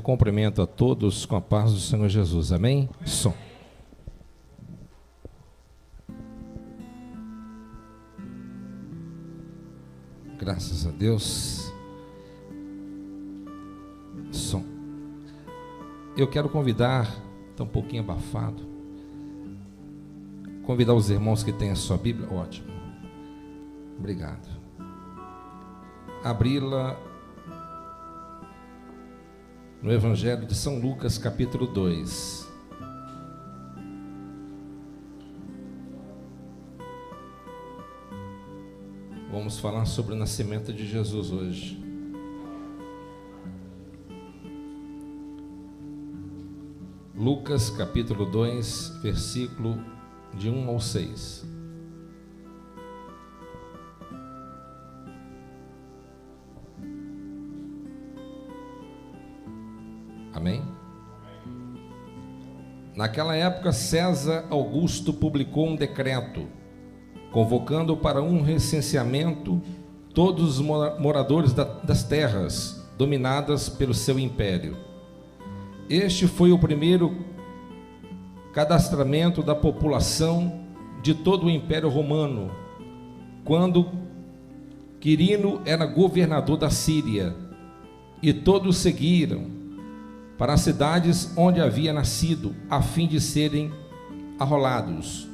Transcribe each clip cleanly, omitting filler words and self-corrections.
cumprimento a todos com a paz do Senhor Jesus. Amém? Som. Graças a Deus. Som. Eu quero convidar, está um pouquinho abafado, convidar os irmãos que têm a sua Bíblia. Ótimo. Obrigado. Abri-la no Evangelho de São Lucas, capítulo 2. Vamos falar sobre o nascimento de Jesus hoje. Lucas, capítulo 2, versículo de 1 ao 6. Amém? Naquela época, César Augusto publicou um decreto, convocando para um recenseamento todos os moradores das terras dominadas pelo seu império. Este foi o primeiro cadastramento da população de todo o Império Romano, quando Quirino era governador da Síria, e todos seguiram para as cidades onde havia nascido, a fim de serem arrolados.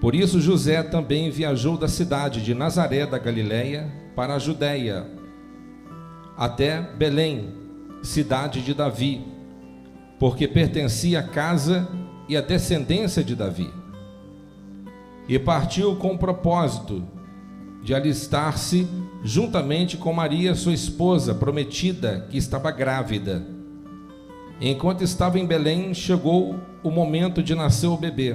Por isso José também viajou da cidade de Nazaré da Galileia para a Judeia, até Belém, cidade de Davi, porque pertencia à casa e à descendência de Davi. E partiu com o propósito de alistar-se juntamente com Maria, sua esposa prometida, que estava grávida. Enquanto estava em Belém, chegou o momento de nascer o bebê,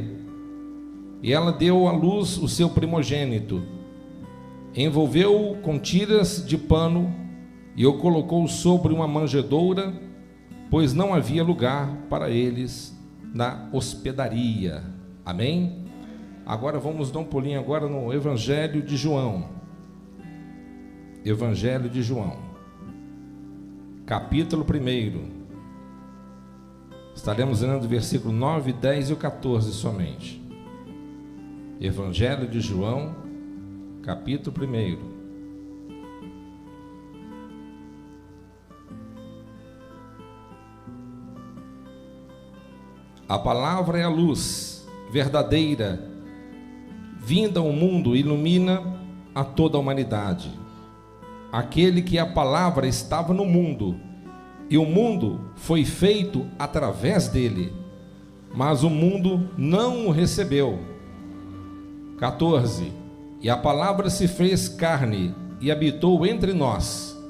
e ela deu à luz o seu primogênito. Envolveu-o com tiras de pano e o colocou sobre uma manjedoura, pois não havia lugar para eles na hospedaria. Amém? Agora vamos dar um pulinho agora no Evangelho de João. Evangelho de João, capítulo 1. Estaremos lendo o versículo 9, 10 e o 14 somente. Evangelho de João, capítulo 1. A palavra é a luz verdadeira, vinda ao mundo, ilumina a toda a humanidade. Aquele que a palavra estava no mundo, e o mundo foi feito através dele, mas o mundo não o recebeu. 14. E a palavra se fez carne e habitou entre nós.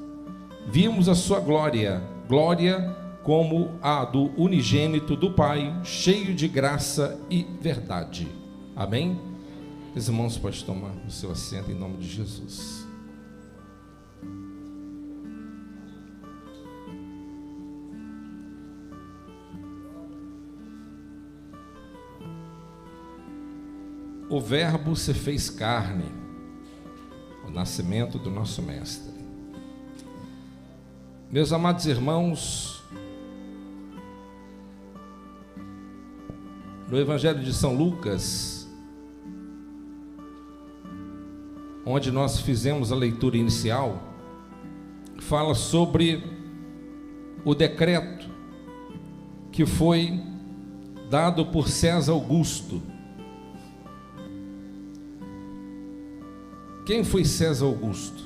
Vimos a sua glória, glória como a do unigênito do Pai, cheio de graça e verdade. Amém? Os irmãos podem tomar o seu assento em nome de Jesus. O Verbo se fez carne, o nascimento do nosso Mestre. Meus amados irmãos, no Evangelho de São Lucas, onde nós fizemos a leitura inicial, fala sobre o decreto que foi dado por César Augusto. Quem foi César Augusto?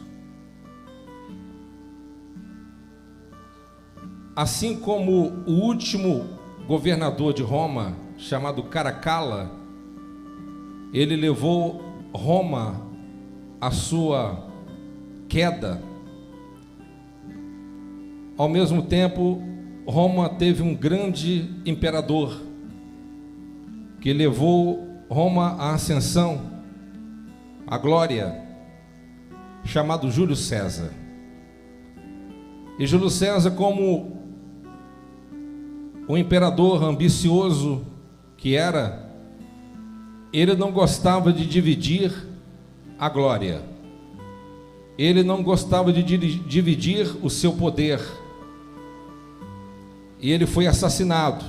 Assim como o último governador de Roma, chamado Caracalla, ele levou Roma à sua queda. Ao mesmo tempo, Roma teve um grande imperador que levou Roma à ascensão, à glória, chamado Júlio César. E Júlio César, como o imperador ambicioso que era, ele não gostava de dividir a glória, ele não gostava de dividir o seu poder. e ele foi assassinado.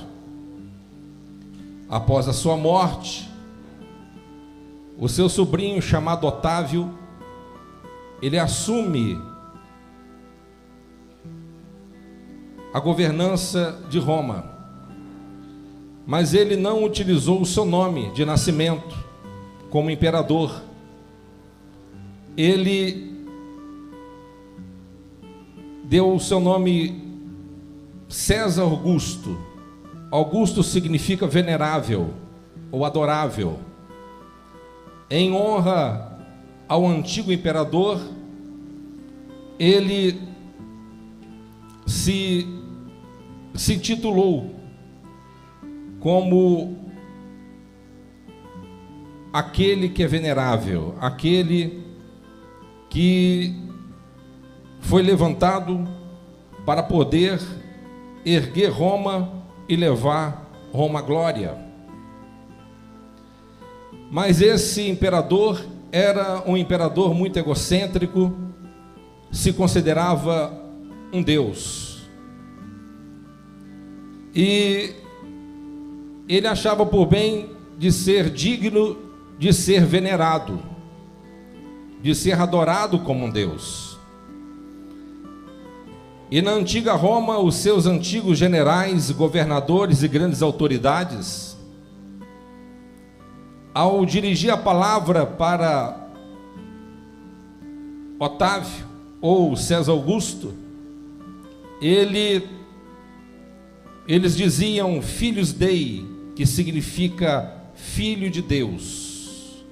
Após a sua morte, o seu sobrinho, chamado Otávio, ele assume a governança de Roma, mas ele não utilizou o seu nome de nascimento como imperador. Ele deu o seu nome César Augusto. Augusto significa venerável ou adorável. Em honra ao antigo imperador, ele se titulou como aquele que é venerável, aquele que foi levantado para poder erguer Roma e levar Roma à glória. Mas esse imperador era um imperador muito egocêntrico, se considerava um deus. E ele achava por bem de ser digno de ser venerado, de ser adorado como um deus. E na antiga Roma, os seus antigos generais, governadores e grandes autoridades, ao dirigir a palavra para Otávio ou César Augusto, eles diziam Filhos Dei, que significa filho de Deus.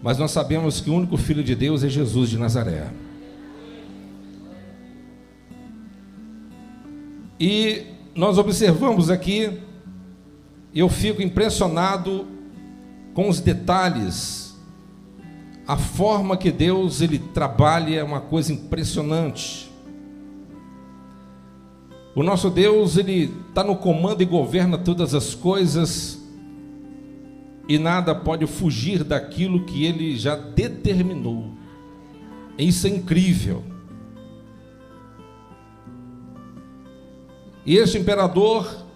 Mas nós sabemos que o único filho de Deus é Jesus de Nazaré. E nós observamos aqui, eu fico impressionado com os detalhes, a forma que Deus ele trabalha é uma coisa impressionante. O nosso Deus, ele está no comando e governa todas as coisas, e nada pode fugir daquilo que ele já determinou. Isso é incrível. E este imperador,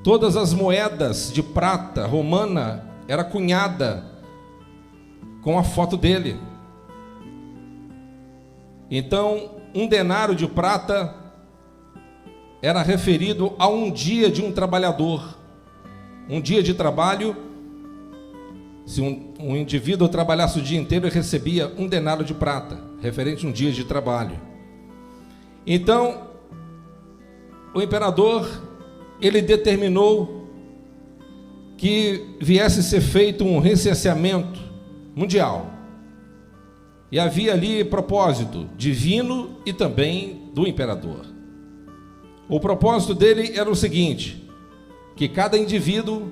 todas as moedas de prata romana era cunhada com a foto dele. Então, um denário de prata era referido a um dia de um trabalhador. Um dia de trabalho, se um indivíduo trabalhasse o dia inteiro, ele recebia um denário de prata, referente a um dia de trabalho. Então, o imperador, ele determinou que viesse a ser feito um recenseamento mundial. E havia ali propósito divino e também do imperador. O propósito dele era o seguinte: que cada indivíduo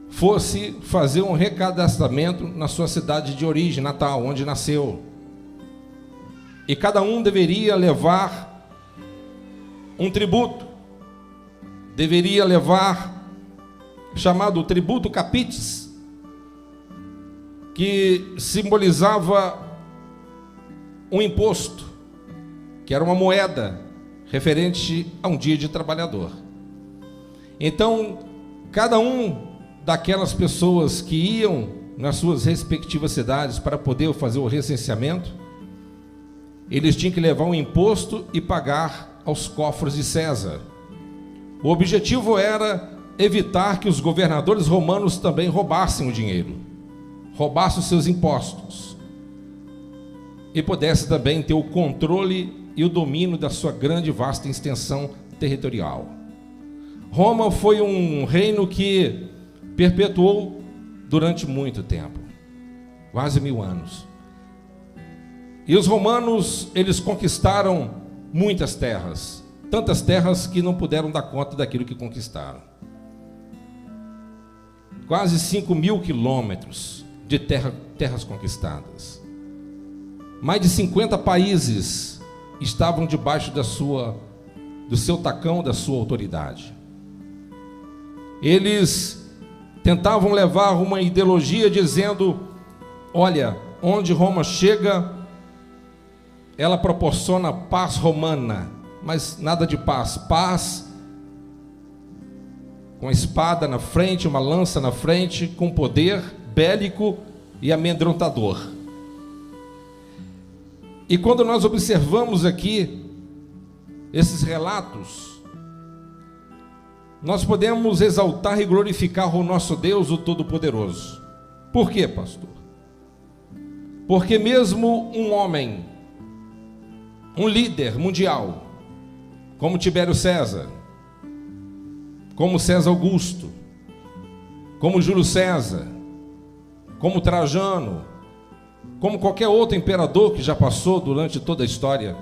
fosse fazer um recadastramento na sua cidade de origem, natal, onde nasceu. E cada um deveria levar um tributo, deveria levar, chamado tributo capitis, que simbolizava um imposto, que era uma moeda referente a um dia de trabalhador. Então, cada um daquelas pessoas que iam nas suas respectivas cidades para poder fazer o recenseamento, eles tinham que levar um imposto e pagar aos cofres de César. O objetivo era evitar que os governadores romanos também roubassem o dinheiro, roubassem os seus impostos, e pudesse também ter o controle e o domínio da sua grande e vasta extensão territorial. Roma foi um reino que perpetuou durante muito tempo, quase 1000 anos. E os romanos, eles conquistaram muitas terras, tantas terras que não puderam dar conta daquilo que conquistaram. Quase 5.000 quilômetros de terras conquistadas. Mais de 50 países estavam debaixo do seu tacão, da sua autoridade. Eles tentavam levar uma ideologia dizendo: olha, onde Roma chega, ela proporciona paz romana, mas nada de paz. Paz com a espada na frente, uma lança na frente, com poder bélico e amedrontador. E quando nós observamos aqui esses relatos, nós podemos exaltar e glorificar o nosso Deus, o Todo-Poderoso. Por quê, pastor? Porque mesmo um homem, um líder mundial, como Tibério César, como César Augusto, como Júlio César, como Trajano, como qualquer outro imperador que já passou durante toda a história,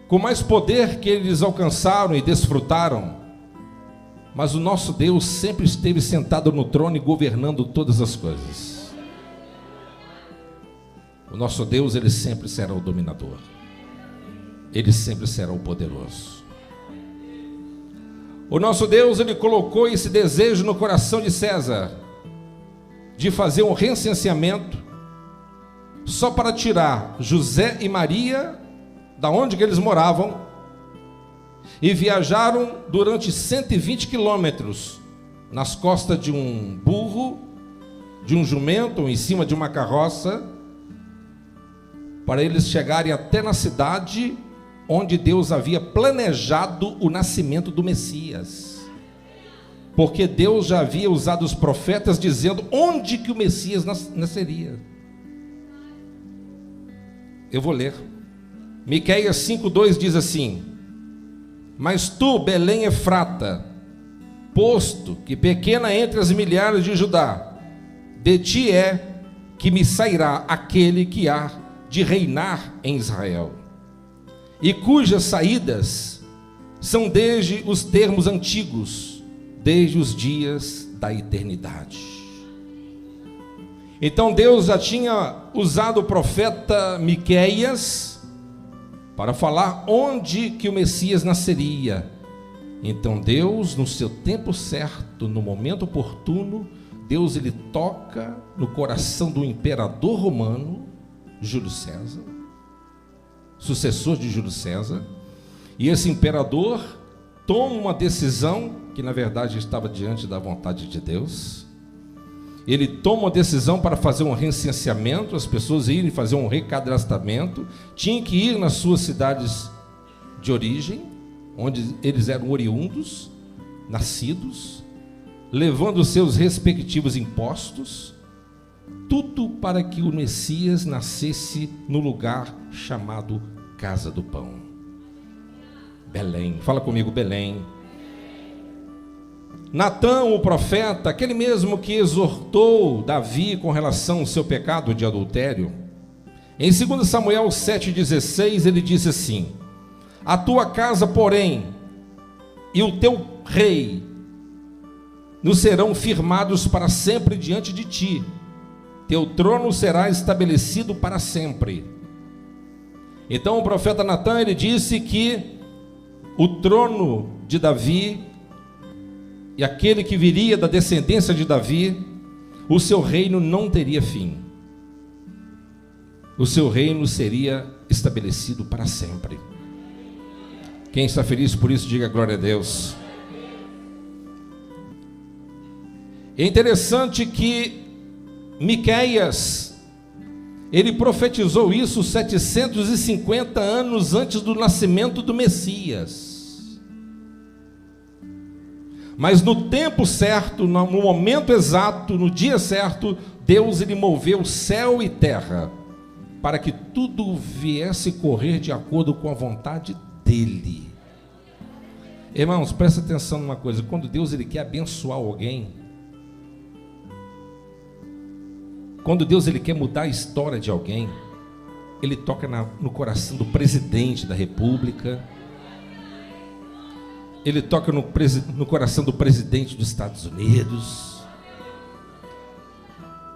com mais poder que eles alcançaram e desfrutaram, mas o nosso Deus sempre esteve sentado no trono e governando todas as coisas. O nosso Deus, ele sempre será o dominador, ele sempre será o poderoso. O nosso Deus, ele colocou esse desejo no coração de César, de fazer um recenseamento, só para tirar José e Maria da onde que eles moravam, e viajaram durante 120 quilômetros, nas costas de um burro, de um jumento, ou em cima de uma carroça, para eles chegarem até na cidade onde Deus havia planejado o nascimento do Messias, porque Deus já havia usado os profetas dizendo onde que o Messias nasceria. Eu vou ler. Miqueias 5:2 diz assim: mas tu, Belém Efrata, posto que pequena entre as milhares de Judá, de ti é que me sairá aquele que há de reinar em Israel, e cujas saídas são desde os termos antigos, desde os dias da eternidade. Então Deus já tinha usado o profeta Miqueias para falar onde que o Messias nasceria. Então Deus, no seu tempo certo, no momento oportuno, Deus ele toca no coração do imperador romano, Júlio César, sucessor de Júlio César, e esse imperador toma uma decisão que na verdade estava diante da vontade de Deus. Ele toma uma decisão para fazer um recenseamento, as pessoas irem fazer um recadastramento, tinham que ir nas suas cidades de origem, onde eles eram oriundos, nascidos, levando os seus respectivos impostos, tudo para que o Messias nascesse no lugar chamado Casa do Pão. Belém, fala comigo, Belém. Natã, o profeta, aquele mesmo que exortou Davi com relação ao seu pecado de adultério, em 2 Samuel 7,16, ele disse assim: a tua casa, porém, e o teu rei nos serão firmados para sempre diante de ti, teu trono será estabelecido para sempre. Então o profeta Natã, ele disse que o trono de Davi, e aquele que viria da descendência de Davi, o seu reino não teria fim. O seu reino seria estabelecido para sempre. Quem está feliz por isso, diga glória a Deus. É interessante que Miqueias, ele profetizou isso 750 anos antes do nascimento do Messias. Mas no tempo certo, no momento exato, no dia certo, Deus ele moveu céu e terra para que tudo viesse correr de acordo com a vontade dele. Irmãos, presta atenção numa coisa: quando Deus ele quer abençoar alguém, quando Deus ele quer mudar a história de alguém, ele toca no coração do presidente da república, ele toca no coração do presidente dos Estados Unidos,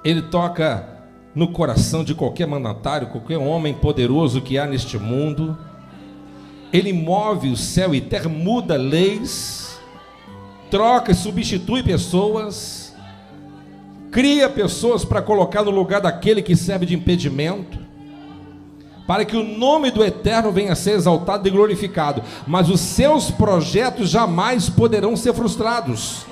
ele toca no coração de qualquer mandatário, qualquer homem poderoso que há neste mundo. Ele move o céu e terra, muda leis, troca e substitui pessoas, cria pessoas para colocar no lugar daquele que serve de impedimento, para que o nome do Eterno venha a ser exaltado e glorificado, mas os seus projetos jamais poderão ser frustrados.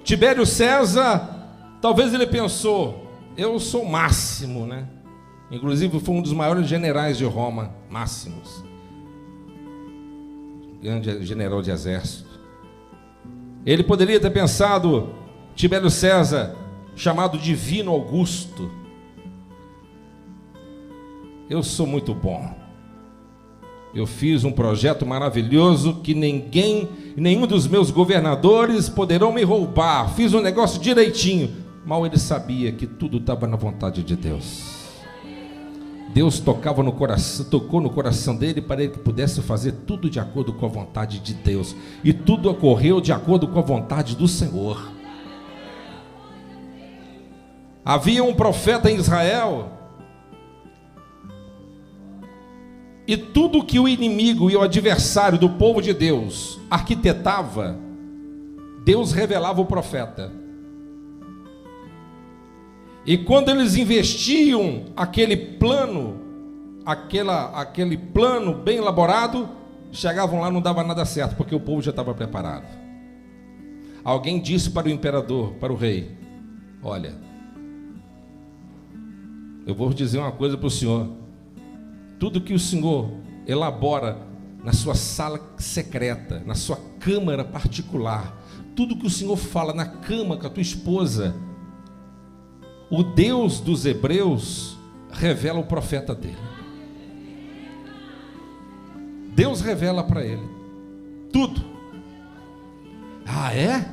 Tibério César, talvez ele pensou, eu sou o máximo, né? Inclusive foi um dos maiores generais de Roma, máximos, grande general de exército. Ele poderia ter pensado, Tibério César, chamado Divino Augusto, eu sou muito bom, eu fiz um projeto maravilhoso que nenhum dos meus governadores poderão me roubar, fiz um negócio direitinho. Mal ele sabia que tudo estava na vontade de Deus. Deus tocou no coração dele para ele que pudesse fazer tudo de acordo com a vontade de Deus, e tudo ocorreu de acordo com a vontade do Senhor. Havia um profeta em Israel, e tudo que o inimigo e o adversário do povo de Deus arquitetava, Deus revelava o profeta. E quando eles investiam aquele plano bem elaborado, chegavam lá, não dava nada certo, porque o povo já estava preparado. Alguém disse para o imperador, para o rei: olha, eu vou dizer uma coisa para o senhor, tudo que o senhor elabora na sua sala secreta, na sua câmara particular, tudo que o senhor fala na cama com a tua esposa, o Deus dos hebreus revela o profeta dele. Deus revela para ele tudo. Ah, é?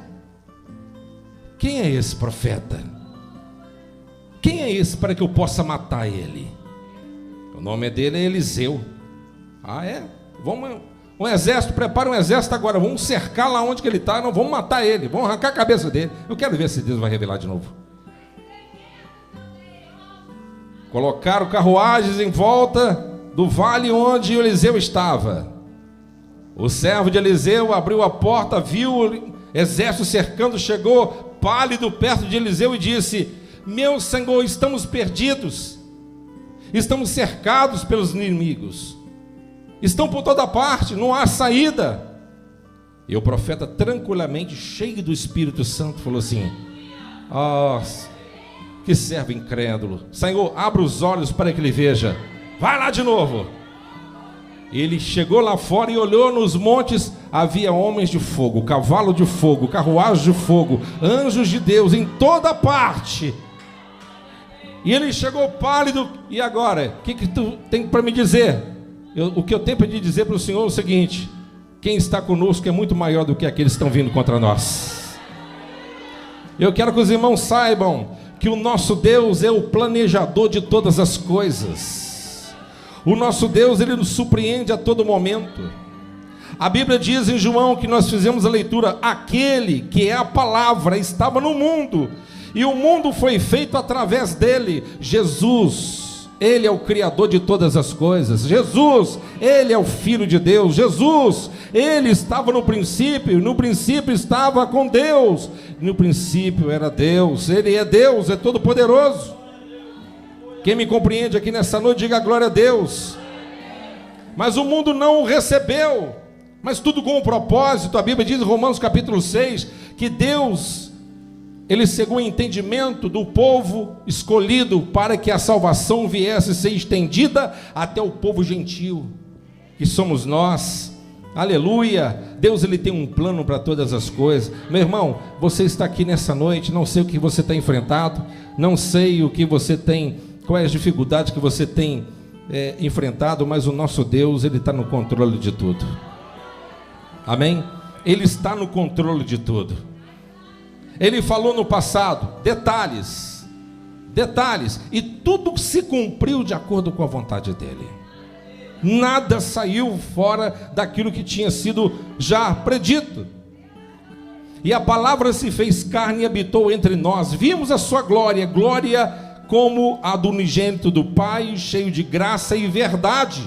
Quem é esse profeta? Quem é esse para que eu possa matar ele? O nome dele é Eliseu. Ah, é? Um exército, prepara um exército agora, vamos cercar lá onde que ele está, não vamos matar ele, vamos arrancar a cabeça dele. Eu quero ver se Deus vai revelar de novo. Colocaram carruagens em volta do vale onde Eliseu estava. O servo de Eliseu abriu a porta, viu o exército cercando, chegou pálido perto de Eliseu e disse: meu senhor, estamos perdidos, estamos cercados pelos inimigos, estão por toda parte, não há saída. E o profeta, tranquilamente, cheio do Espírito Santo, falou assim: que servo incrédulo, Senhor, abra os olhos para que ele veja. Vai lá de novo. Ele chegou lá fora e olhou nos montes, havia homens de fogo, cavalo de fogo, carruagem de fogo, anjos de Deus em toda parte. E ele chegou pálido. E agora, o que tu tem para me dizer? O que eu tenho para te dizer para o Senhor é o seguinte: quem está conosco é muito maior do que aqueles que estão vindo contra nós. Eu quero que os irmãos saibam que o nosso Deus é o planejador de todas as coisas. O nosso Deus, ele nos surpreende a todo momento. A Bíblia diz em João, que nós fizemos a leitura, aquele que é a palavra estava no mundo, e o mundo foi feito através dele. Jesus, ele é o criador de todas as coisas. Jesus, ele é o Filho de Deus. Jesus, ele estava no princípio estava com Deus, no princípio era Deus. Ele é Deus, é todo poderoso. Quem me compreende aqui nessa noite, diga glória a Deus. Mas o mundo não o recebeu, mas tudo com um propósito. A Bíblia diz em Romanos capítulo 6, que Deus, ele cegou o entendimento do povo escolhido, para que a salvação viesse a ser estendida até o povo gentil, que somos nós. Aleluia. Deus, ele tem um plano para todas as coisas. Meu irmão, você está aqui nessa noite, não sei o que você tem enfrentado, não sei o que você tem, quais as dificuldades que você tem enfrentado, mas o nosso Deus, ele está no controle de tudo. Amém? Ele está no controle de tudo. Ele falou no passado, detalhes, e tudo se cumpriu de acordo com a vontade dele. Nada saiu fora daquilo que tinha sido já predito. E a palavra se fez carne e habitou entre nós. Vimos a sua glória, glória como a do unigênito do Pai, cheio de graça e verdade.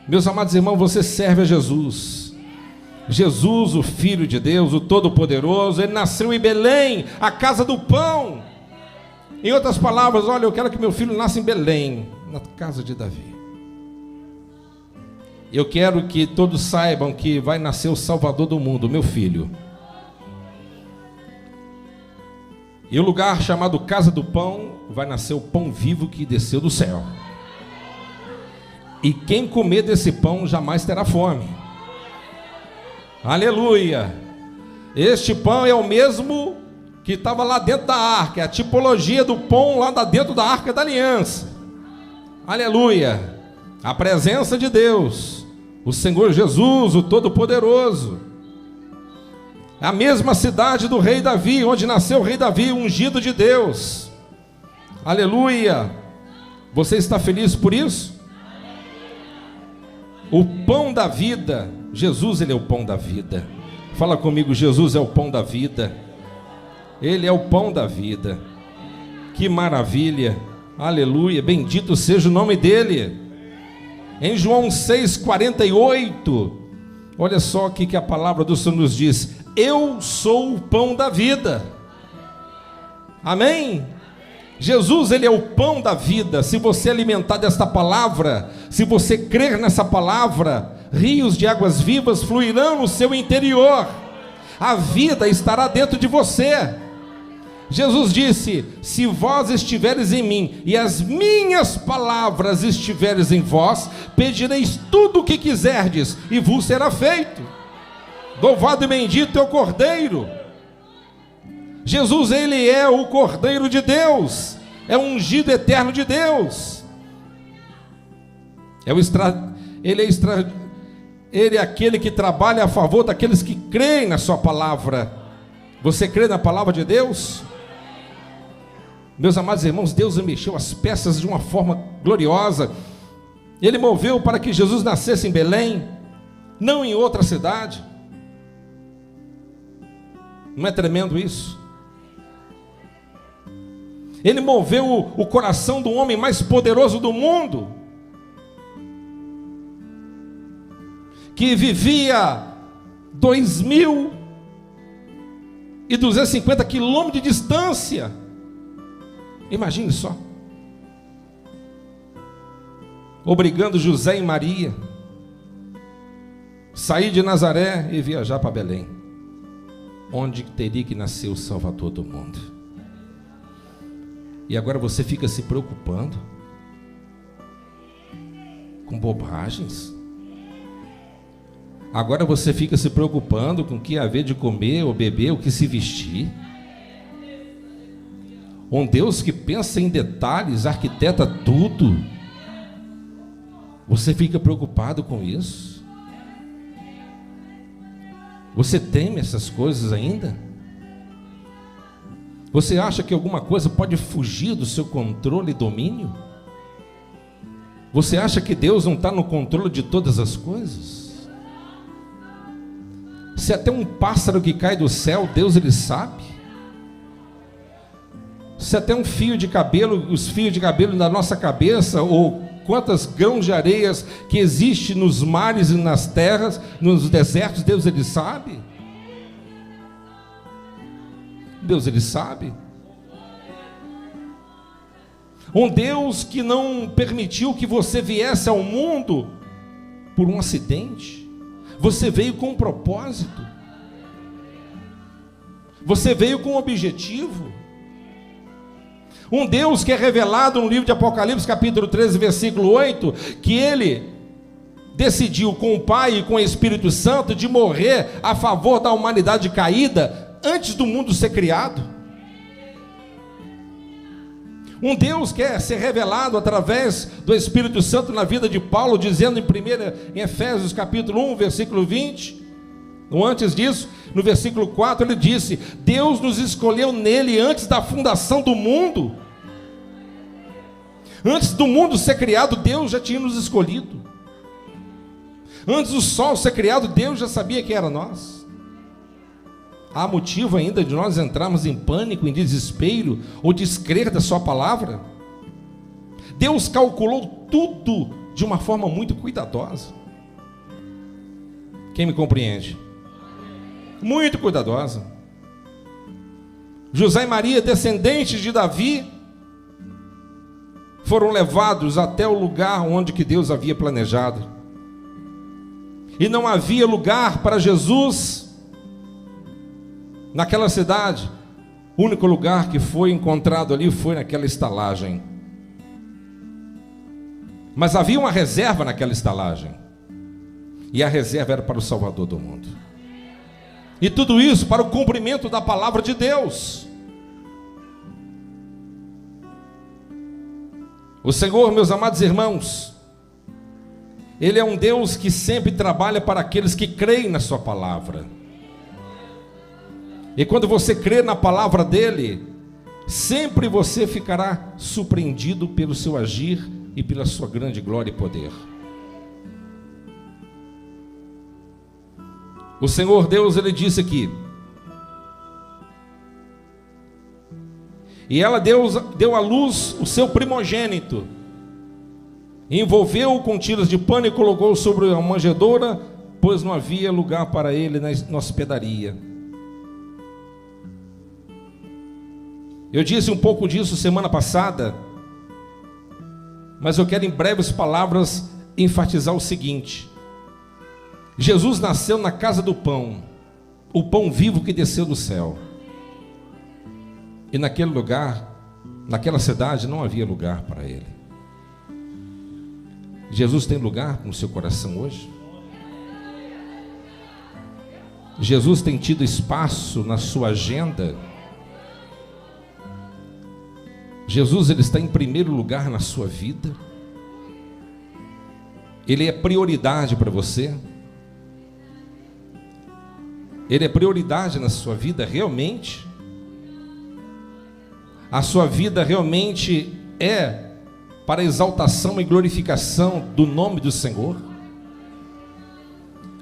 Meus amados irmãos, você serve a Jesus. Jesus, o Filho de Deus, o Todo-Poderoso. Ele nasceu em Belém, a casa do pão. Em outras palavras, olha, eu quero que meu filho nasça em Belém, na casa de Davi. Eu quero que todos saibam que vai nascer o Salvador do mundo, meu filho. E o lugar chamado Casa do Pão, vai nascer o pão vivo que desceu do céu. E quem comer desse pão jamais terá fome. Aleluia! Este pão é o mesmo que estava lá dentro da arca, é a tipologia do pão lá dentro da arca da aliança. Aleluia! A presença de Deus, o Senhor Jesus, o Todo-Poderoso. A mesma cidade do rei Davi, onde nasceu o rei Davi, ungido de Deus. Aleluia! Você está feliz por isso? O pão da vida, Jesus, ele é o pão da vida. Fala comigo, Jesus é o pão da vida. Ele é o pão da vida. Que maravilha, aleluia, bendito seja o nome dele. Em João 6,48, olha só o que a palavra do Senhor nos diz: eu sou o pão da vida. Amém? Jesus, ele é o pão da vida. Se você alimentar desta palavra, se você crer nessa palavra, rios de águas vivas fluirão no seu interior. A vida estará dentro de você. Jesus disse: se vós estiveres em mim e as minhas palavras estiveres em vós, pedireis tudo o que quiserdes e vos será feito. Louvado e bendito é o Cordeiro. Jesus, ele é o Cordeiro de Deus, é o ungido eterno de Deus. Ele é aquele que trabalha a favor daqueles que creem na sua palavra. Você crê na palavra de Deus? Meus amados irmãos, Deus mexeu as peças de uma forma gloriosa. Ele moveu para que Jesus nascesse em Belém, não em outra cidade. Não é tremendo isso? Ele moveu o coração do homem mais poderoso do mundo, que vivia 2.250 quilômetros de distância. Imagine só, obrigando José e Maria sair de Nazaré e viajar para Belém, onde teria que nascer o Salvador do mundo. E agora você fica se preocupando com bobagens. Agora você fica se preocupando com o que haver de comer ou beber, o que se vestir. Um Deus que pensa em detalhes, arquiteta tudo. Você fica preocupado com isso? Você teme essas coisas ainda? Você acha que alguma coisa pode fugir do seu controle e domínio? Você acha que Deus não está no controle de todas as coisas? Se até um pássaro que cai do céu, Deus ele sabe. Se até um fio de cabelo, os fios de cabelo da nossa cabeça, ou quantas grãos de areias que existe nos mares e nas terras, nos desertos, Deus ele sabe. Deus ele sabe. Um Deus que não permitiu que você viesse ao mundo por um acidente. Você veio com um propósito. Você veio com um objetivo. Um Deus que é revelado no livro de Apocalipse, capítulo 13, versículo 8, que ele decidiu com o Pai e com o Espírito Santo de morrer a favor da humanidade caída antes do mundo ser criado. Um Deus quer ser revelado através do Espírito Santo na vida de Paulo, dizendo em Efésios capítulo 1, versículo 20, ou antes disso, no versículo 4, ele disse: Deus nos escolheu nele antes da fundação do mundo. Antes do mundo ser criado, Deus já tinha nos escolhido. Antes do sol ser criado, Deus já sabia que era nós. Há motivo ainda de nós entrarmos em pânico, em desespero, ou descrer da sua palavra? Deus calculou tudo de uma forma muito cuidadosa. Quem me compreende? Muito cuidadosa. José e Maria, descendentes de Davi, foram levados até o lugar onde que Deus havia planejado. E não havia lugar para Jesus naquela cidade. O único lugar que foi encontrado ali foi naquela estalagem. Mas havia uma reserva naquela estalagem. E a reserva era para o Salvador do mundo. E tudo isso para o cumprimento da palavra de Deus. O Senhor, meus amados irmãos, Ele é um Deus que sempre trabalha para aqueles que creem na sua palavra. E quando você crê na palavra dEle, sempre você ficará surpreendido pelo seu agir e pela sua grande glória e poder. O Senhor Deus, Ele disse aqui: e ela deu à luz o seu primogênito, envolveu-o com tiras de pano e colocou sobre a manjedoura, pois não havia lugar para ele na hospedaria. Eu disse um pouco disso semana passada, mas eu quero em breves palavras enfatizar o seguinte: Jesus nasceu na casa do pão, o pão vivo que desceu do céu. E naquele lugar, naquela cidade, não havia lugar para ele. Jesus tem lugar no seu coração hoje? Jesus tem tido espaço na sua agenda? Jesus, Ele está em primeiro lugar na sua vida? Ele é prioridade para você? Ele é prioridade na sua vida realmente? A sua vida realmente é para exaltação e glorificação do nome do Senhor?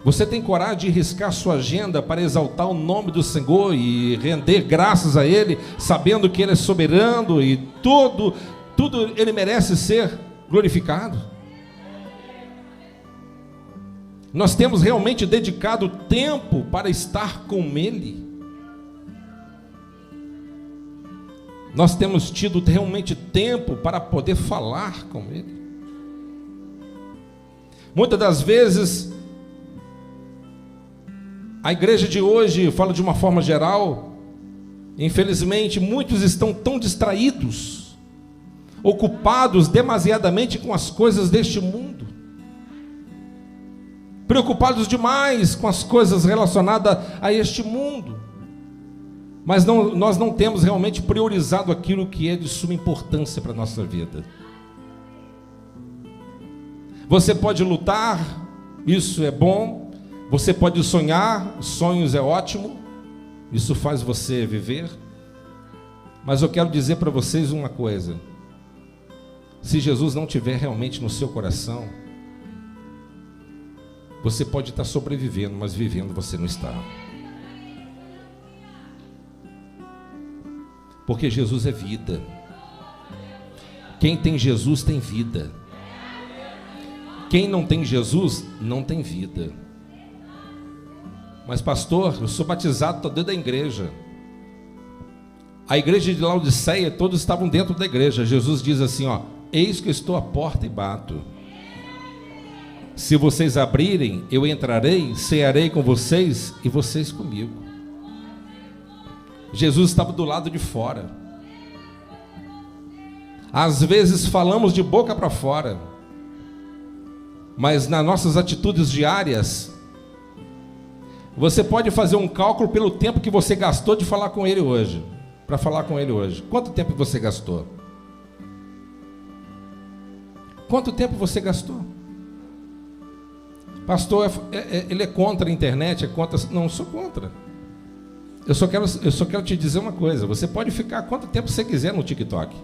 Você tem coragem de riscar sua agenda para exaltar o nome do Senhor e render graças a Ele, sabendo que Ele é soberano e tudo Ele merece ser glorificado? Nós temos realmente dedicado tempo para estar com Ele? Nós temos tido realmente tempo para poder falar com Ele? Muitas das vezes, a igreja de hoje, falo de uma forma geral, infelizmente muitos estão tão distraídos, ocupados demasiadamente com as coisas deste mundo, preocupados demais com as coisas relacionadas a este mundo, mas nós não temos realmente priorizado aquilo que é de suma importância para a nossa vida. Você pode lutar, isso é bom. Você pode sonhar, sonhos é ótimo, isso faz você viver. Mas eu quero dizer para vocês uma coisa: se Jesus não estiver realmente no seu coração, você pode estar sobrevivendo, mas vivendo você não está. Porque Jesus é vida. Quem tem Jesus tem vida. Quem não tem Jesus não tem vida. Mas pastor, eu sou batizado, estou dentro da igreja. A igreja de Laodiceia, todos estavam dentro da igreja. Jesus diz assim, ó: eis que eu estou à porta e bato. Se vocês abrirem, eu entrarei, cearei com vocês e vocês comigo. Jesus estava do lado de fora. Às vezes falamos de boca para fora, mas nas nossas atitudes diárias, você pode fazer um cálculo pelo tempo que você gastou de falar com Ele hoje. Para falar com Ele hoje, quanto tempo você gastou? Quanto tempo você gastou? Pastor, ele é contra a internet, é contra... Não, eu sou contra. Eu só quero te dizer uma coisa: você pode ficar quanto tempo você quiser no TikTok.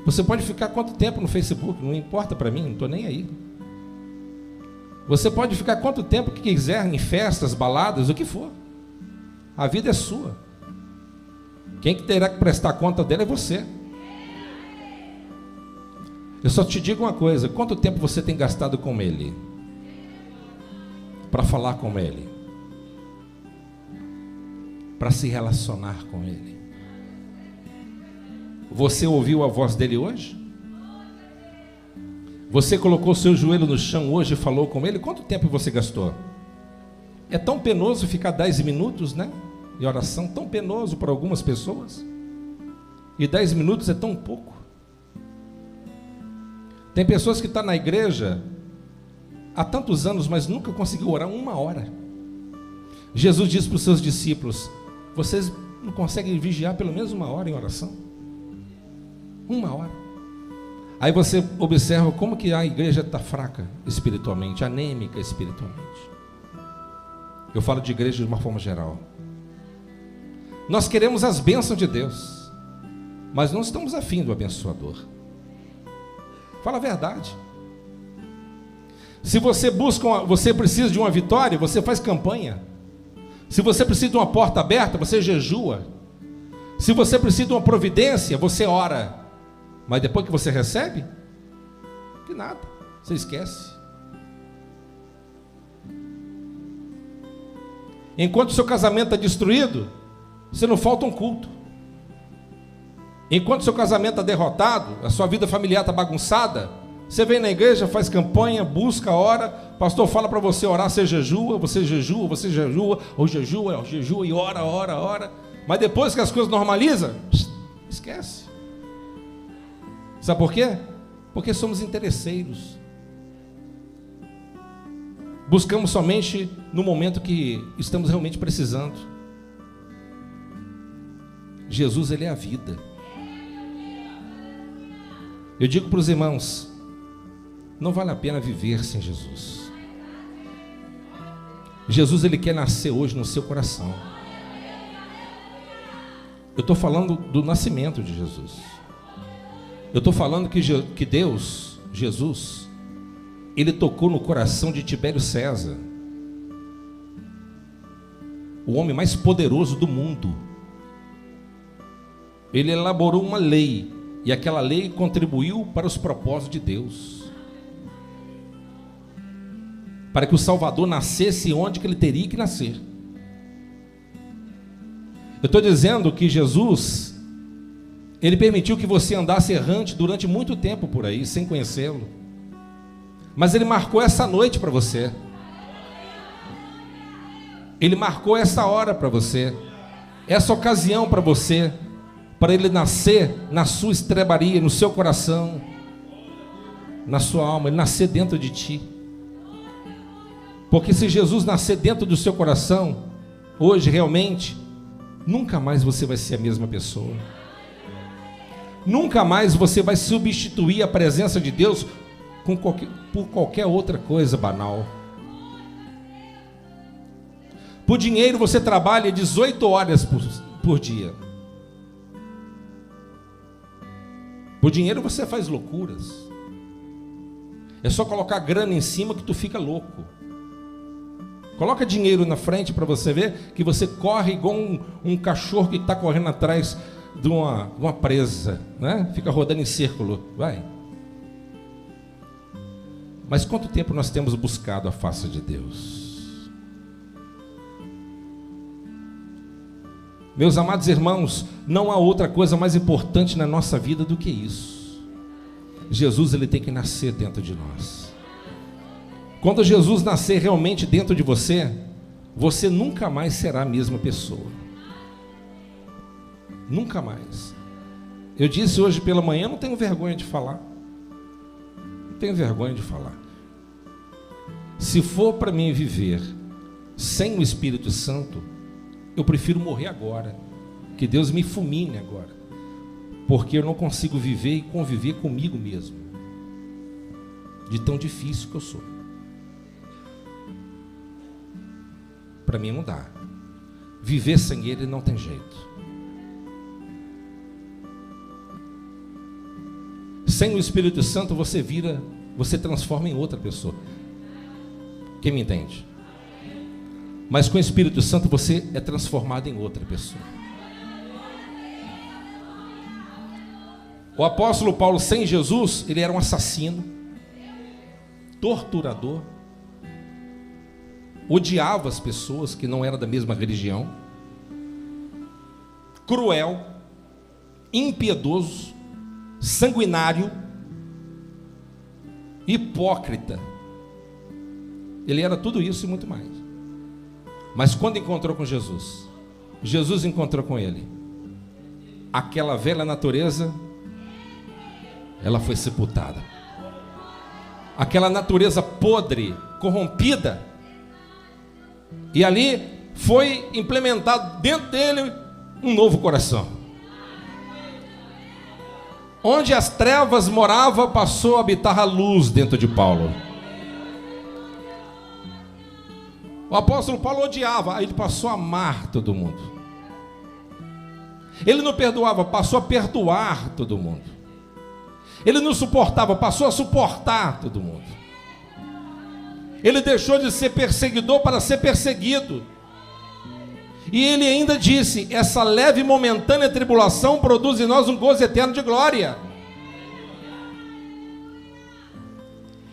Você pode ficar quanto tempo no Facebook, não importa para mim, não estou nem aí. Você pode ficar quanto tempo que quiser em festas, baladas, o que for. A vida é sua. Quem que terá que prestar conta dela é você. Eu só te digo uma coisa: quanto tempo você tem gastado com Ele? Para falar com Ele, para se relacionar com Ele. Você ouviu a voz dele hoje? Você colocou seu joelho no chão hoje e falou com ele? Quanto tempo você gastou? É tão penoso ficar 10 minutos, né? Em oração, tão penoso para algumas pessoas. E 10 minutos é tão pouco. Tem pessoas que estão na igreja há tantos anos, mas nunca conseguiu orar 1 hora. Jesus disse para os seus discípulos: vocês não conseguem vigiar pelo menos 1 hora em oração? 1 hora. Aí você observa como que a igreja está fraca espiritualmente, anêmica espiritualmente. Eu falo de igreja de uma forma geral. Nós queremos as bênçãos de Deus, mas não estamos afim do abençoador. Fala a verdade. Se você você precisa de uma vitória, você faz campanha. Se você precisa de uma porta aberta, você jejua. Se você precisa de uma providência, você ora. Mas depois que você recebe, que nada, você esquece. Enquanto o seu casamento está destruído, você não falta um culto. Enquanto o seu casamento está derrotado, a sua vida familiar está bagunçada, você vem na igreja, faz campanha, busca, ora, pastor fala para você orar, você jejua, ou jejua e ora. Mas depois que as coisas normalizam, esquece. Sabe por quê? Porque somos interesseiros. Buscamos somente no momento que estamos realmente precisando. Jesus, ele é a vida. Eu digo para os irmãos, não vale a pena viver sem Jesus. Jesus, ele quer nascer hoje no seu coração. Eu estou falando do nascimento de Jesus. Eu estou falando que Deus, Jesus, ele tocou no coração de Tibério César, o homem mais poderoso do mundo. Ele elaborou uma lei, e aquela lei contribuiu para os propósitos de Deus, para que o Salvador nascesse onde que ele teria que nascer. Eu estou dizendo que Jesus, ele permitiu que você andasse errante durante muito tempo por aí, sem conhecê-lo. Mas ele marcou essa noite para você. Ele marcou essa hora para você, essa ocasião para você, para ele nascer na sua estrebaria, no seu coração, na sua alma, ele nascer dentro de ti. Porque se Jesus nascer dentro do seu coração, hoje realmente, nunca mais você vai ser a mesma pessoa. Nunca mais você vai substituir a presença de Deus por qualquer outra coisa banal. Por dinheiro você trabalha 18 horas por dia. Por dinheiro você faz loucuras. É só colocar grana em cima que tu fica louco. Coloca dinheiro na frente para você ver que você corre igual um cachorro que está correndo atrás de uma presa, né? Fica rodando em círculo, vai. Mas quanto tempo nós temos buscado a face de Deus? Meus amados irmãos, não há outra coisa mais importante na nossa vida do que isso. Jesus, ele tem que nascer dentro de nós. Quando Jesus nascer realmente dentro de você, você nunca mais será a mesma pessoa. Nunca mais. Eu disse hoje pela manhã, não tenho vergonha de falar. Não tenho vergonha de falar. Se for para mim viver sem o Espírito Santo, eu prefiro morrer agora. Que Deus me fulmine agora. Porque eu não consigo viver e conviver comigo mesmo. De tão difícil que eu sou. Para mim não dá. Viver sem Ele não tem jeito. Sem o Espírito Santo você transforma em outra pessoa. Quem me entende? Mas com o Espírito Santo você é transformado em outra pessoa. O apóstolo Paulo sem Jesus, ele era um assassino, torturador, odiava as pessoas que não eram da mesma religião, cruel, impiedoso, sanguinário, hipócrita. Ele era tudo isso e muito mais. Mas quando encontrou com Jesus, Jesus encontrou com ele. Aquela velha natureza, ela foi sepultada. Aquela natureza podre, corrompida, e ali foi implementado dentro dele um novo coração. Onde as trevas moravam, passou a habitar a luz dentro de Paulo. O apóstolo Paulo odiava, aí ele passou a amar todo mundo. Ele não perdoava, passou a perdoar todo mundo. Ele não suportava, passou a suportar todo mundo. Ele deixou de ser perseguidor para ser perseguido. E ele ainda disse: essa leve e momentânea tribulação produz em nós um gozo eterno de glória.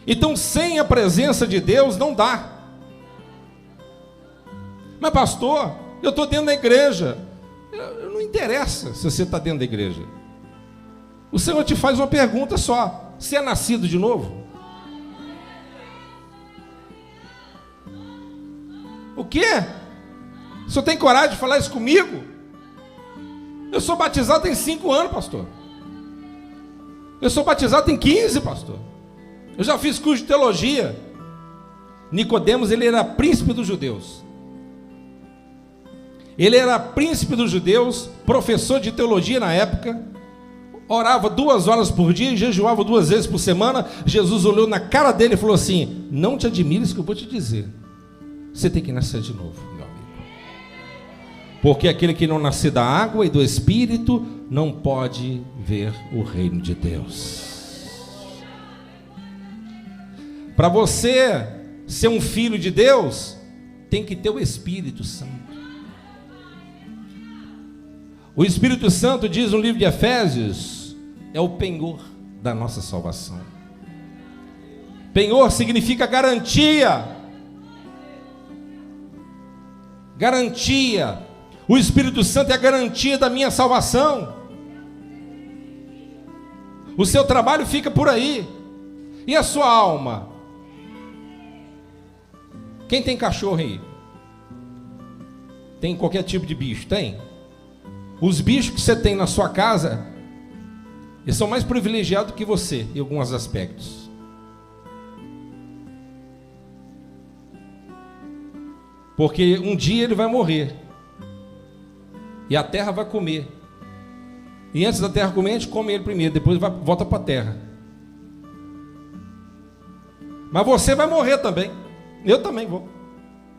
Então, sem a presença de Deus não dá. Mas pastor, eu estou dentro da igreja. Não interessa se você está dentro da igreja. O Senhor te faz uma pergunta só: você é nascido de novo? O quê? O senhor tem coragem de falar isso comigo? Eu sou batizado tem 5 anos, pastor. Eu sou batizado tem 15, pastor. Eu já fiz curso de teologia. Nicodemos, ele era príncipe dos judeus. Ele era príncipe dos judeus, professor de teologia na época, orava 2 horas por dia e jejuava 2 vezes por semana. Jesus olhou na cara dele e falou assim: não te admires que eu vou te dizer, você tem que nascer de novo, meu amigo. Porque aquele que não nascer da água e do Espírito não pode ver o reino de Deus. Para você ser um filho de Deus, tem que ter o Espírito Santo. O Espírito Santo, diz no livro de Efésios, é o penhor da nossa salvação. Penhor significa garantia. Garantia. O Espírito Santo é a garantia da minha salvação. O seu trabalho fica por aí. E a sua alma? Quem tem cachorro aí? Tem qualquer tipo de bicho? Tem? Os bichos que você tem na sua casa, eles são mais privilegiados que você em alguns aspectos. Porque um dia ele vai morrer e a terra vai comer. E antes da terra comer, a gente come ele primeiro, depois volta para a terra. Mas você vai morrer também. Eu também vou.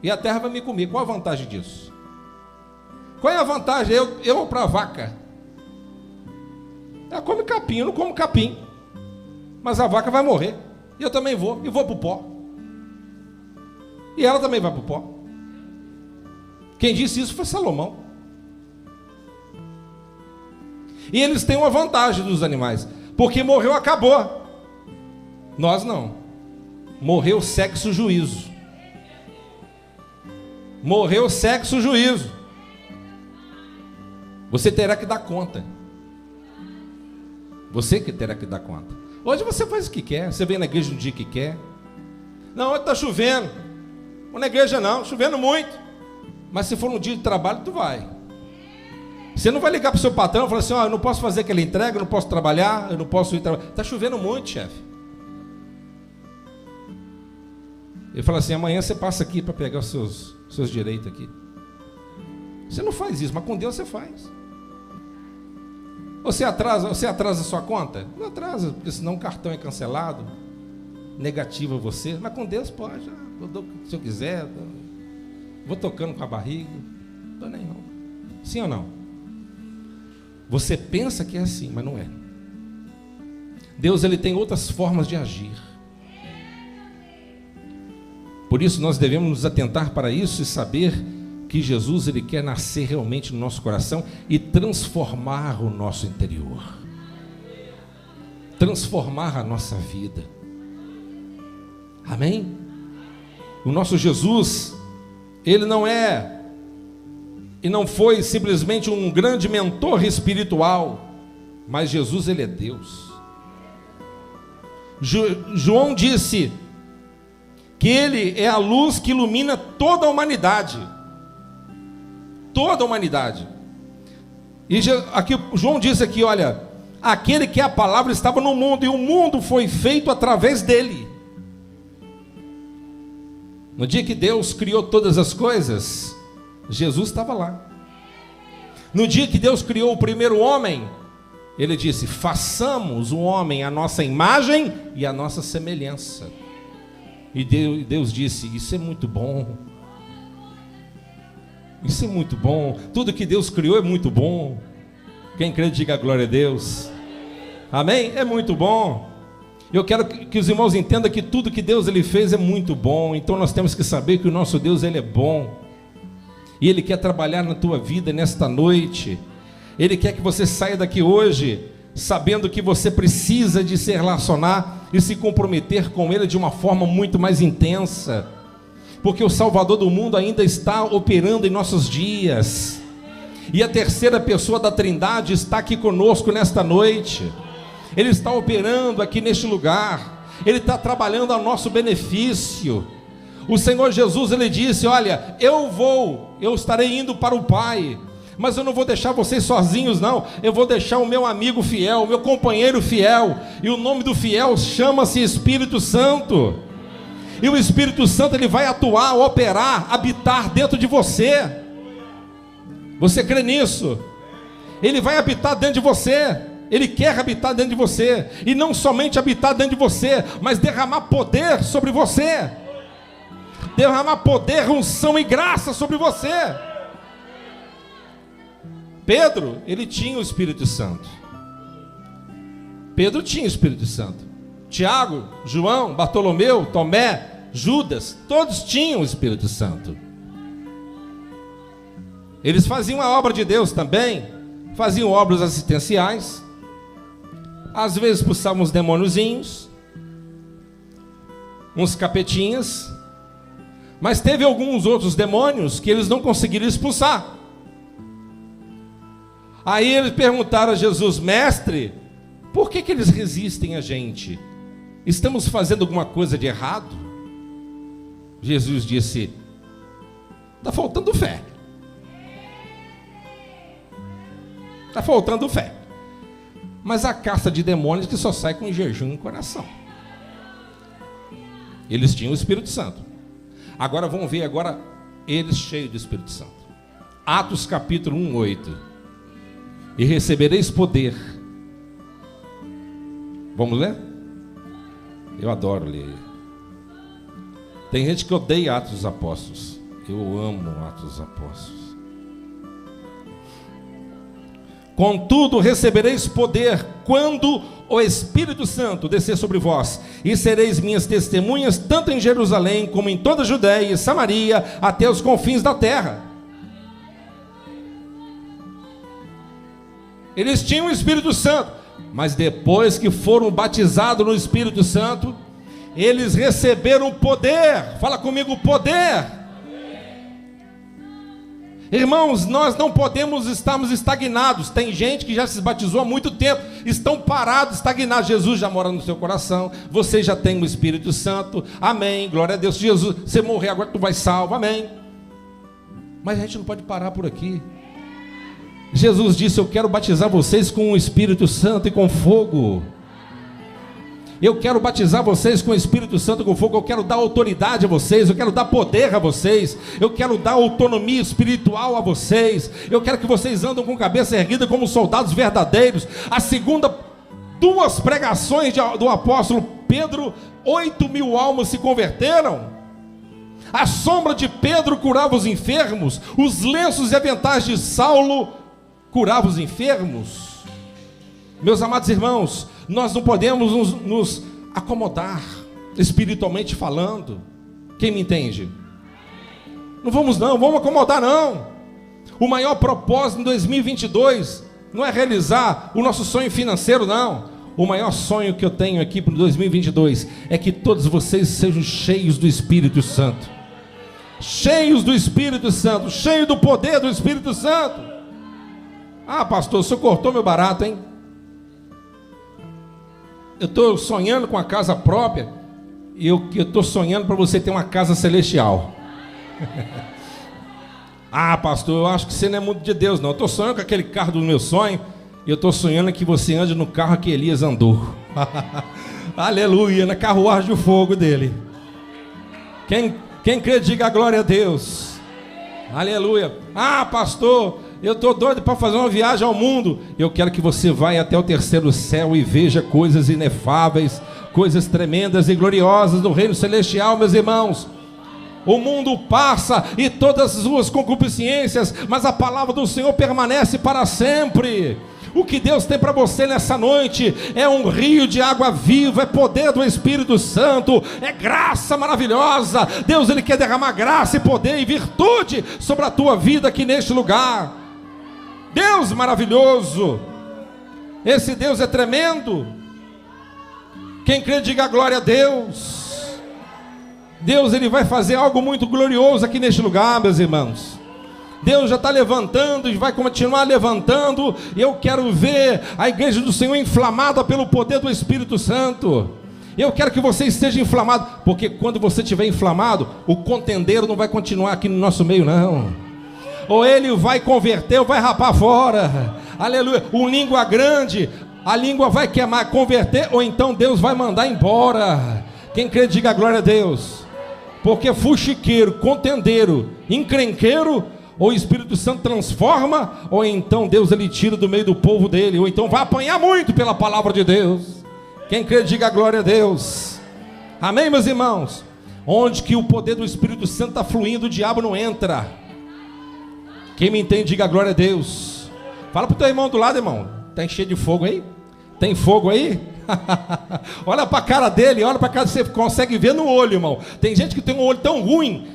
E a terra vai me comer. Qual a vantagem disso? Qual é a vantagem? Eu para a vaca. Ela come capim, eu não como capim. Mas a vaca vai morrer. E eu também vou. E vou para o pó. E ela também vai para o pó. Quem disse isso foi Salomão. E eles têm uma vantagem dos animais. Porque morreu, acabou. Nós não. Morreu sexo, juízo. Morreu sexo, juízo. Você terá que dar conta. Você que terá que dar conta. Hoje você faz o que quer. Você vem na igreja no dia que quer. Não, hoje está chovendo. Não na igreja não, chovendo muito. Mas se for um dia de trabalho, tu vai. Você não vai ligar para o seu patrão e falar assim: eu não posso fazer aquela entrega, eu não posso trabalhar, eu não posso ir trabalhar. Está chovendo muito, chefe. Ele fala assim: amanhã você passa aqui para pegar os seus direitos aqui. Você não faz isso, mas com Deus você faz. Você atrasa a sua conta? Não atrasa, porque senão o cartão é cancelado, negativa você. Mas com Deus pode. Eu dou, se eu quiser, vou tocando com a barriga. Não estou nem não. Sim ou não? Você pensa que é assim, mas não é. Deus, ele tem outras formas de agir. Por isso nós devemos nos atentar para isso e saber que Jesus, ele quer nascer realmente no nosso coração e transformar o nosso interior, transformar a nossa vida. Amém? O nosso Jesus, ele não é e não foi simplesmente um grande mentor espiritual, mas Jesus, ele é Deus. João disse que ele é a luz que ilumina toda a humanidade. Toda a humanidade. E aqui, João disse aqui, olha, aquele que é a palavra estava no mundo, e o mundo foi feito através dele. No dia que Deus criou todas as coisas, Jesus estava lá. No dia que Deus criou o primeiro homem, ele disse: façamos o homem à nossa imagem e à nossa semelhança. E Deus disse: isso é muito bom. Isso é muito bom. Tudo que Deus criou é muito bom. Quem crê, diga glória a Deus. Amém? É muito bom. Eu quero que os irmãos entendam que tudo que Deus ele fez é muito bom. Então nós temos que saber que o nosso Deus ele é bom. E Ele quer trabalhar na tua vida nesta noite. Ele quer que você saia daqui hoje sabendo que você precisa de se relacionar e se comprometer com Ele de uma forma muito mais intensa, porque o Salvador do mundo ainda está operando em nossos dias, e a terceira pessoa da Trindade está aqui conosco nesta noite. Ele está operando aqui neste lugar, Ele está trabalhando a nosso benefício. O Senhor Jesus, Ele disse: olha, eu estarei indo para o Pai, mas eu não vou deixar vocês sozinhos não, eu vou deixar o meu amigo fiel, o meu companheiro fiel, e o nome do fiel chama-se Espírito Santo. E o Espírito Santo ele vai atuar, operar, habitar dentro de você. Você crê nisso? Ele vai habitar dentro de você. Ele quer habitar dentro de você, e não somente habitar dentro de você, mas derramar poder sobre você, derramar poder, unção e graça sobre você. Pedro, ele tinha o Espírito Santo. Pedro tinha o Espírito Santo. Tiago, João, Bartolomeu, Tomé, Judas, todos tinham o Espírito Santo. Eles faziam a obra de Deus também, faziam obras assistenciais, às vezes expulsavam uns demôniozinhos, uns capetinhas, mas teve alguns outros demônios que eles não conseguiram expulsar. Aí eles perguntaram a Jesus: mestre, por que eles resistem a gente? Estamos fazendo alguma coisa de errado? Jesus disse: está faltando fé. Está faltando fé. Mas a caça de demônios que só sai com jejum e coração. Eles tinham o Espírito Santo. Agora vamos ver agora eles cheios do Espírito Santo. Atos capítulo 1:8. E recebereis poder. Vamos ler? Eu adoro ler. Tem gente que odeia Atos dos Apóstolos. Eu amo Atos dos Apóstolos. Contudo, recebereis poder quando o Espírito Santo descer sobre vós, e sereis minhas testemunhas, tanto em Jerusalém, como em toda a Judéia e Samaria, até os confins da terra. Eles tinham o Espírito Santo, mas depois que foram batizados no Espírito Santo, eles receberam poder. Fala comigo, poder. Irmãos, nós não podemos estarmos estagnados. Tem gente que já se batizou há muito tempo, estão parados, estagnados. Jesus já mora no seu coração, você já tem o Espírito Santo, amém, glória a Deus. Jesus, você morrer agora tu vai salvo, amém. Mas a gente não pode parar por aqui. Jesus disse: eu quero batizar vocês com o Espírito Santo e com fogo. Eu quero batizar vocês com o Espírito Santo e com fogo. Eu quero dar autoridade a vocês, eu quero dar poder a vocês, eu quero dar autonomia espiritual a vocês. Eu quero que vocês andem com cabeça erguida como soldados verdadeiros. A segunda, duas pregações do apóstolo Pedro, 8.000 almas se converteram. A sombra de Pedro curava os enfermos, os lenços e aventais de Saulo curava os enfermos. Meus amados irmãos, nós não podemos nos acomodar, espiritualmente falando. Quem me entende? Não vamos acomodar não. O maior propósito em 2022 não é realizar o nosso sonho financeiro não. O maior sonho que eu tenho aqui para 2022 é que todos vocês sejam cheios do Espírito Santo. Cheios do Espírito Santo, cheios do poder do Espírito Santo. Ah, pastor, o senhor cortou meu barato, hein? eu estou sonhando com a casa própria, e eu estou sonhando para você ter uma casa celestial. Ah, pastor, eu acho que você não é muito de Deus, não. Eu estou sonhando com aquele carro do meu sonho, e eu estou sonhando que você ande no carro que Elias andou. Aleluia, na carruagem de fogo dele. Quem crê, diga glória a Deus. Aleluia. Ah, pastor, eu estou doido para fazer uma viagem ao mundo. Eu quero que você vá até o terceiro céu e veja coisas inefáveis, coisas tremendas e gloriosas do reino celestial, meus irmãos. O mundo passa e todas as suas concupiscências, mas a palavra do Senhor permanece para sempre. O que Deus tem para você nessa noite é um rio de água viva, é poder do Espírito Santo, é graça maravilhosa. Deus, Ele quer derramar graça e poder e virtude sobre a tua vida aqui neste lugar. Deus maravilhoso, esse Deus é tremendo. Quem crê, diga glória a Deus. Deus, Ele vai fazer algo muito glorioso aqui neste lugar, meus irmãos. Deus já está levantando e vai continuar levantando. Eu quero ver a igreja do Senhor inflamada pelo poder do Espírito Santo. Eu quero que você esteja inflamado, porque quando você estiver inflamado, o contendeiro não vai continuar aqui no nosso meio, não. Ou ele vai converter ou vai rapar fora. Aleluia. Um língua grande, a língua vai queimar, converter, ou então Deus vai mandar embora. Quem crê, diga glória a Deus. Porque fuxiqueiro, contendeiro, encrenqueiro, ou o Espírito Santo transforma, ou então Deus ele tira do meio do povo dele, ou então vai apanhar muito pela palavra de Deus. Quem crê, diga glória a Deus. Amém, meus irmãos? Onde que o poder do Espírito Santo está fluindo, o diabo não entra. Quem me entende, diga glória a Deus. Fala para o teu irmão do lado, irmão. Está cheio de fogo aí? Tem fogo aí? Olha para a cara dele, olha para a cara, você consegue ver no olho, irmão. Tem gente que tem um olho tão ruim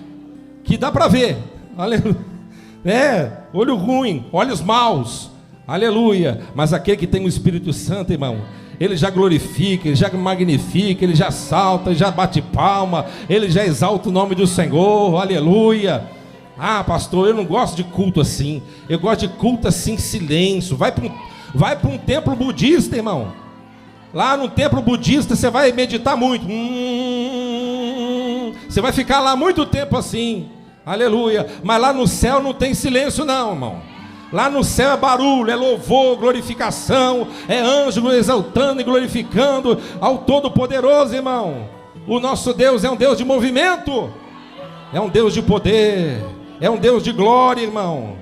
que dá para ver. Aleluia. Olho ruim, olhos maus, aleluia. Mas aquele que tem o Espírito Santo, irmão, ele já glorifica, ele já magnifica, ele já salta, ele já bate palma, ele já exalta o nome do Senhor, aleluia. Ah, pastor, eu não gosto de culto assim, eu gosto de culto assim, silêncio. Vai para um templo budista, irmão. Lá no templo budista você vai meditar muito, você vai ficar lá muito tempo assim. Aleluia, mas lá no céu não tem silêncio não, irmão. Lá no céu é barulho, é louvor, glorificação, é anjo exaltando e glorificando ao Todo-Poderoso, irmão. O nosso Deus é um Deus de movimento, é um Deus de poder, é um Deus de glória, irmão.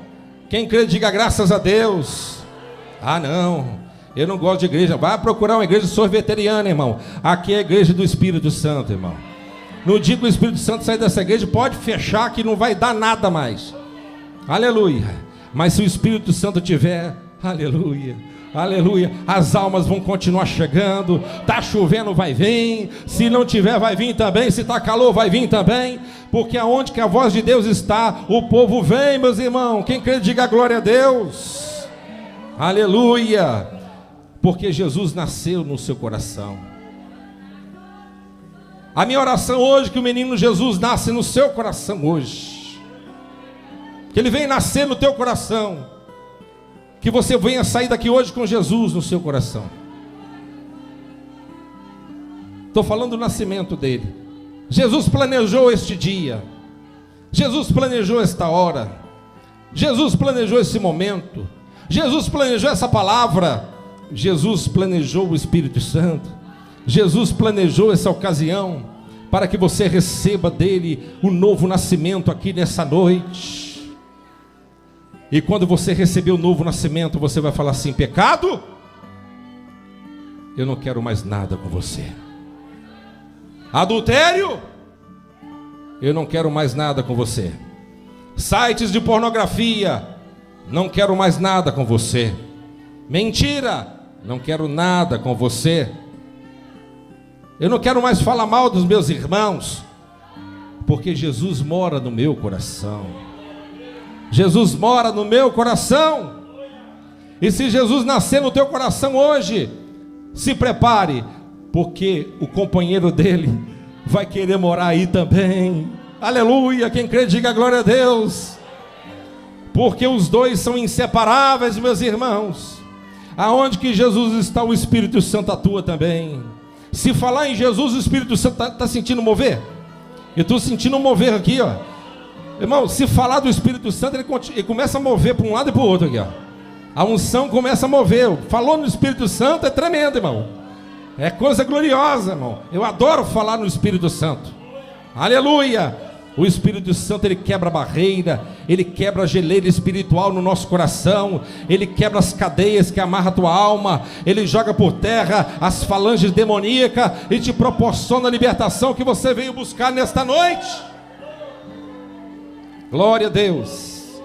Quem crê, diga graças a Deus. Ah, não, eu não gosto de igreja. Vai procurar uma igreja sorveteriana, irmão. Aqui é a igreja do Espírito Santo, irmão. No dia que o Espírito Santo sair dessa igreja, pode fechar que não vai dar nada mais. Aleluia. Mas se o Espírito Santo tiver, aleluia, aleluia, as almas vão continuar chegando. Está chovendo, vai vir. Se não tiver, vai vir também. Se está calor, vai vir também. Porque aonde que a voz de Deus está, o povo vem, meus irmãos. Quem crê, diga glória a Deus. Aleluia. Porque Jesus nasceu no seu coração. A minha oração hoje é que o menino Jesus nasce no seu coração hoje. Que ele venha nascer no teu coração. Que você venha sair daqui hoje com Jesus no seu coração. Estou falando do nascimento dele. Jesus planejou este dia. Jesus planejou esta hora. Jesus planejou esse momento. Jesus planejou essa palavra. Jesus planejou o Espírito Santo. Jesus planejou essa ocasião para que você receba dele o novo nascimento aqui nessa noite. E quando você receber o novo nascimento, você vai falar assim: pecado, eu não quero mais nada com você. Adultério, eu não quero mais nada com você. Sites de pornografia, não quero mais nada com você. Mentira, não quero nada com você. Eu não quero mais falar mal dos meus irmãos, porque Jesus mora no meu coração. Jesus mora no meu coração. E se Jesus nascer no teu coração hoje, se prepare, porque o companheiro dele vai querer morar aí também. Aleluia, quem crê diga glória a Deus. Porque os dois são inseparáveis, meus irmãos. Aonde que Jesus está, o Espírito Santo atua também. Se falar em Jesus, o Espírito Santo está sentindo mover? Eu estou sentindo mover aqui, ó. Irmão, se falar do Espírito Santo, ele começa a mover para um lado e para o outro aqui, ó. A unção começa a mover. Falou no Espírito Santo, é tremendo, irmão. É coisa gloriosa, irmão. Eu adoro falar no Espírito Santo. Aleluia! O Espírito Santo, ele quebra a barreira, ele quebra a geleira espiritual no nosso coração, ele quebra as cadeias que amarram a tua alma, ele joga por terra as falanges demoníacas e te proporciona a libertação que você veio buscar nesta noite. Glória a Deus.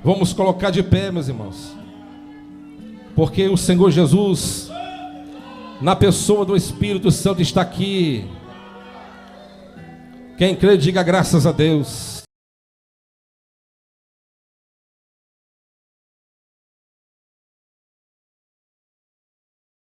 Vamos colocar de pé, meus irmãos, porque o Senhor Jesus, na pessoa do Espírito Santo, está aqui. Quem crê, diga graças a Deus.